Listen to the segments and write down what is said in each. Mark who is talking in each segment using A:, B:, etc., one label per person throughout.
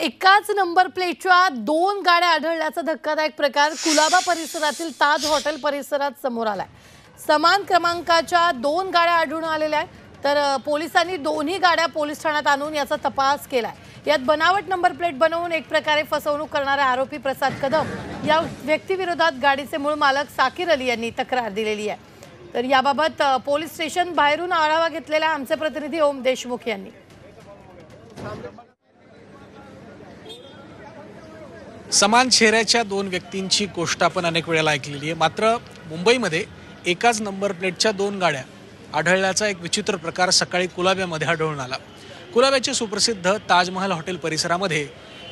A: एकाच नंबर प्लेटच्या दोन गाड्या आढळल्याचा धक्कादायक प्रकार कुलाबा परिसरातील ताज हॉटेल परिसरात समोर आलाय। समान क्रमांकाच्या दोन गाड्या आढळून आलेल्या आहेत, तर पोलिसांनी दोन्ही गाड्या पोलीस ठाण्यात आणून याचा तपास केलाय। यात बनावट नंबर प्लेट बनवून एक प्रकारे फसवणूक करणारा आरोपी प्रसाद कदम या व्यक्तीविरोधात गाडीचे मूळ मालक साकीर अली यांनी तक्रार दिलेली आहे। तर याबाबत पोलीस स्टेशन बाहेरून आढावा घेतलेला आमचे प्रतिनिधी ओम देशमुख यांनी।
B: समान चेहऱ्याच्या दोन व्यक्तींची गोष्ट आपण अनेक वेळेला ऐकलेली आहे, मात्र मुंबईमध्ये एकाच नंबर प्लेटच्या दोन गाड्या आढळल्याचा एक विचित्र प्रकार सकाळी कुलाब्यामध्ये आढळून आला। कुलाब्याचे सुप्रसिद्ध ताजमहल हॉटेल परिसरामध्ये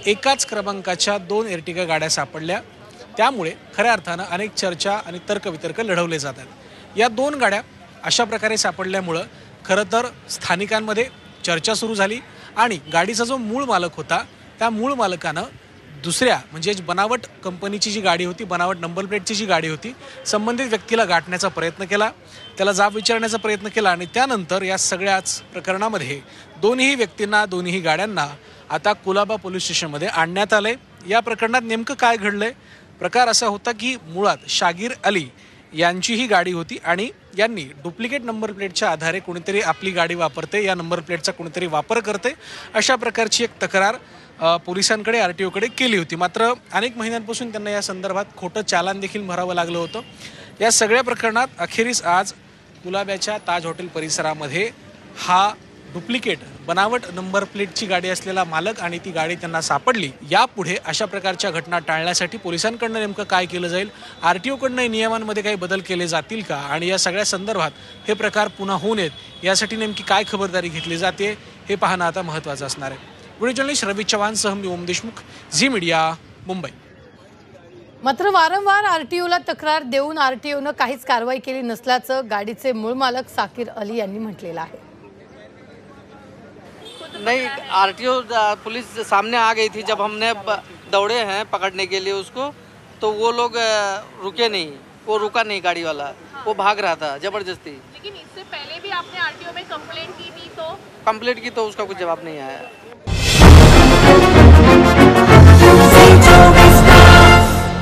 B: एकाच क्रमांकाच्या दोन एर्टिगा गाड्या सापडल्या। त्यामुळे खऱ्या अर्थानं अनेक चर्चा आणि तर्कवितर्क लढवले जातात। या दोन गाड्या अशा प्रकारे सापडल्यामुळं खरं तर स्थानिकांमध्ये चर्चा सुरू झाली आणि गाडीचा जो मूळ मालक होता त्या मूळ मालकानं दुसऱ्या म्हणजे बनावट कंपनीची जी गाडी होती, बनावट नंबर प्लेटची जी गाडी होती, संबंधित व्यक्तीला गाठण्याचा प्रयत्न केला, त्याला जाब विचारण्याचा प्रयत्न केला आणि त्यानंतर या सगळ्याच प्रकरणामध्ये दोन्ही व्यक्तींना, दोन्ही गाड्यांना आता कुलाबा पोलीस स्टेशनमध्ये आणण्यात आले। या प्रकरणात नेमकं काय घडलंय? प्रकार असा होता की मुळात शागीर अली यांची ही गाडी होती आणि यांनी डुप्लिकेट नंबर प्लेटच्या आधारे कोणीतरी आपली गाडी वापरते, या नंबर प्लेटचा कोणीतरी वापर करते, अशा प्रकारची एक तक्रार पोलिसांकडे आरटीओकडे केली होती। मात्र अनेक महिन्यांपासून त्यांना या संदर्भात खोटं चालान देखील भरावं लागलं होतं। या सगळ्या प्रकरणात अखेरीस आज कुलाब्याच्या ताज हॉटेल परिसरामध्ये हा डुप्लिकेट बनावट नंबर प्लेटची गाडी असलेला मालक आणि ती गाडी त्यांना सापडली। यापुढे अशा प्रकारच्या घटना टाळण्यासाठी पोलिसांकडनं नेमकं काय केलं जाईल, आरटीओकडनं नियमांमध्ये काही बदल केले जातील का आणि या सगळ्या संदर्भात हे प्रकार पुन्हा होऊ नयेत यासाठी नेमकी काय खबरदारी घेतली जाते हे पाहणं आता महत्त्वाचं असणार आहे। व्हिडिओ जर्नलिस्ट रवी चव्हाणसह मी ओम देशमुख, झी मीडिया, मुंबई।
A: मात्र वारंवार आरटीओला तक्रार देऊन आरटीओनं काहीच कारवाई केली नसल्याचं गाडीचे मूळ मालक साकीर अली यांनी म्हटलेलं आहे।
C: नहीं, आरटीओ पुलिस सामने आ गई थी जब हमने दौड़े हैं पकड़ने के लिए उसको, तो वो लोग रुके नहीं, वो रुका नहीं गाड़ी वाला, वो भाग रहा था जबरदस्ती।
D: लेकिन इससे पहले भी आपने आरटीओ में कंप्लेंट की थी तो
C: कंप्लेंट की तो उसका कुछ जवाब नहीं आया।